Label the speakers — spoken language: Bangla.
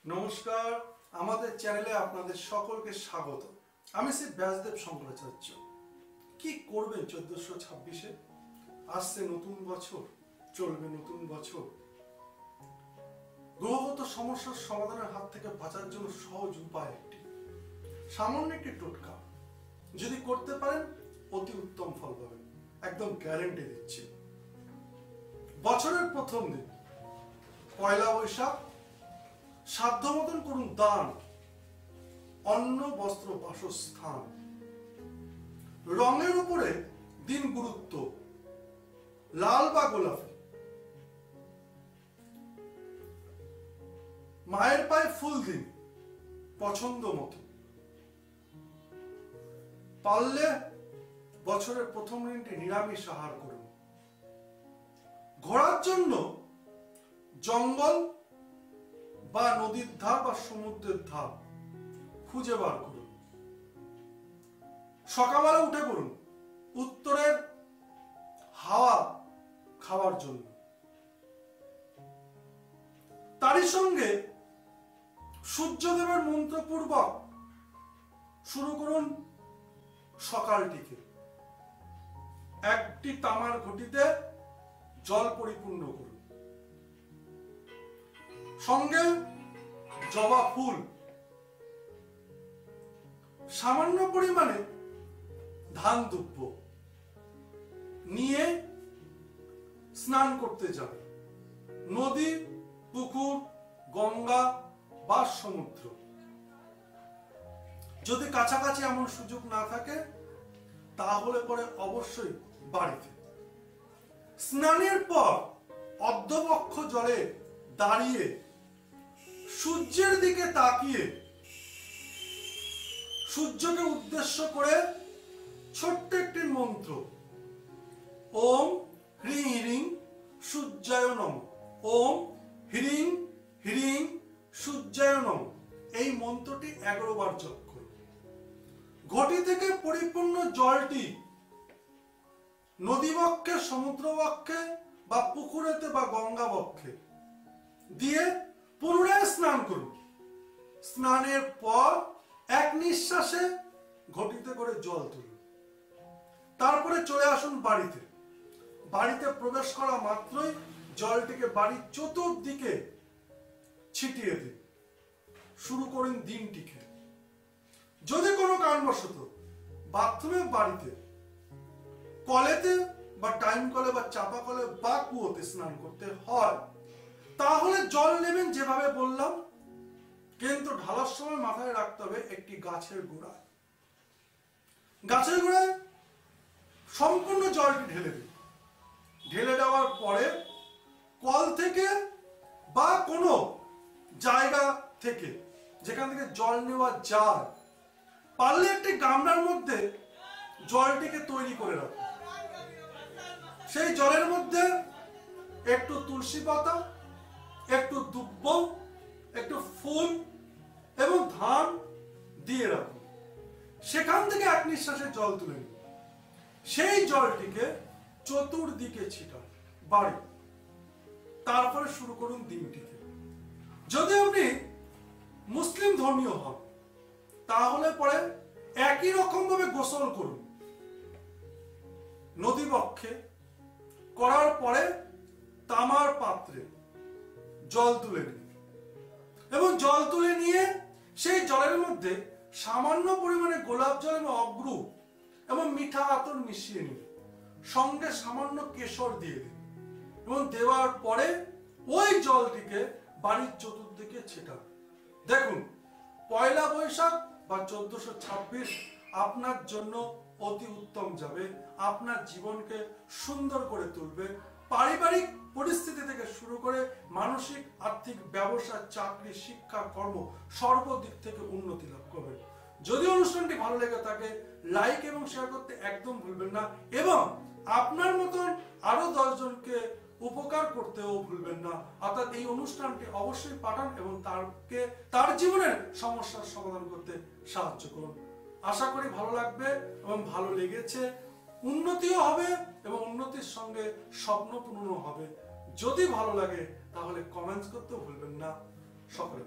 Speaker 1: নমস্কার, আমাদের চ্যানেলে আপনাদের সকলকে স্বাগত। আমি শ্রী ব্যাসদেব শঙ্করাচার্য। কি করবেন 1426-এ? আসছে নতুন বছর, চলবে নতুন বছর। গ্রহগত সমস্যার সমাধানের হাত থেকে বাঁচার জন্য সহজ উপায় একটি, সামান্য একটি টোটকা যদি করতে পারেন অতি উত্তম ফল পাবেন, একদম গ্যারান্টি দিচ্ছি। বছরের প্রথম দিন পয়লা বৈশাখ, সাধ্য মতন করুন দান, অন্ন বস্ত্র বাসস্থান। রঙের উপরে দিন গুরুত্ব, লাল বা গোলাপি। মায়ের পায়ে ফুল দিন পছন্দ মতো। পারলে বছরের প্রথম দিনটি নিরামিষ আহার করুন। ঘোরার জন্য জঙ্গল বা নদীর ধার বা সমুদ্রের ধার খুঁজে বার করুন। সকালবেলা উঠে পড়ুন উত্তরের হাওয়া খাওয়ার জন্য। তারই সঙ্গে সূর্যদেবের মন্ত্রপূর্বক শুরু করুন সকালটিকে। একটি তামার ঘটিতে জল পরিপূর্ণ করুন, সঙ্গে জবা ফুল, সামান্য পরিমাণে ধান দুব্য নিয়ে স্নান করতে যান। নদী, পুকুর, গঙ্গা বা সমুদ্র। যদি কাছাকাছি এমন সুযোগ না থাকে তাহলে পরে অবশ্যই বাড়িতে। স্নানের পর অর্ধবক্ষ জলে দাঁড়িয়ে সূর্যের দিকে তাকিয়ে সূর্যকে উদ্দেশ্য করে ছোট্ট একটি মন্ত্র, ওম হ্রিং হ্রিং সূর্যায় নমঃ, ওম হ্রিং হ্রিং সূর্যায় নমঃ, এই মন্ত্রটি 11 বার জপ করুন। ঘটি থেকে পরিপূর্ণ জলটি নদী বক্ষে, সমুদ্র বক্ষে বা পুকুরেতে বা গঙ্গা বক্ষে দিয়ে পুনরায় স্নান করুন। স্নানের পর এক নিঃশ্বাসে ঘটিতে করে জল তুলুন। তারপরে চলে আসুন বাড়িতে। বাড়িতে প্রবেশ করা মাত্রই জলটিকে বাড়ির চতুর্দিকে ছিটিয়ে দিন। শুরু করুন দিনটিকে। যদি কোনো কারণবশত বাথরুমে, বাড়িতে, কলেতে বা টাইম কলে বা চাপা কলে বা কুয়োতে স্নান করতে হয় তাহলে জল নেবেন যেভাবে বললাম, কিন্তু ঢালার সময় মাথায় রাখতে হবে একটি গাছের গোড়ায়। গাছের গোড়ায় সম্পূর্ণ জলটি ঢেলে দিন। ঢেলে দেওয়ার পরে কল থেকে বা কোনো জায়গা থেকে যেখান থেকে জল নেওয়া যায়, পারলে একটি গামলার মধ্যে জলটিকে তৈরি করে রাখুন। সেই জলের মধ্যে একটু তুলসী পাতা, একটু দুব্ব, একটু ফুল এবং ধান দিয়ে রাখুন। সেখান থেকে এক নিঃশ্বাসে জল তুলে নিন। সেই জলটিকে চতুর্দিকে ছিটান বাড়ি। তারপরে শুরু করুন দিনটিকে। যদি আপনি মুসলিম ধর্মীয় হন তাহলে পরে একই রকম ভাবে গোসল করুন। নদী বক্ষে করার পরে তামার পাত্রে জল তুলে নিন এবং জল তুলে নিয়ে সেই জলের মধ্যে সামান্য পরিমাণে গোলাপ জল এবং অগ্রু এবং মিঠা আতর মিশিয়ে নিন। সঙ্গে সামান্য কেশর দিয়ে দিন এবং দেওয়ার পরে ওই জলটিকে বাড়ির চতুর্দিকে ছিটান। দেখুন, পয়লা বৈশাখ বা 1426 আপনার জন্য অতি উত্তম যাবে। আপনার জীবনকে সুন্দর করে তুলবে। পারিবারিক পরিস্থিতি থেকে শুরু করে মানসিক, আর্থিক, ব্যবসা, চাকরি, শিক্ষা, কর্ম সর্বদিক থেকে উন্নতি লাভ করবেন। যদি অনুষ্ঠানটি ভালো লেগে থাকে লাইক এবং শেয়ার করতে একদম ভুলবেন না এবং আপনার মতন আরো 10 জনকে উপকার করতেও ভুলবেন না। অর্থাৎ এই অনুষ্ঠানটি অবশ্যই পাঠান এবং তার জীবনের সমস্যার সমাধান করতে সাহায্য করুন। আশা করি ভালো লাগবে এবং ভালো লেগেছে। উন্নতিও হবে এবং উন্নতির সঙ্গে স্বপ্ন পূরণ হবে। যদি ভালো লাগে তাহলে কমেন্টস করতেও ভুলবেন না। সকলে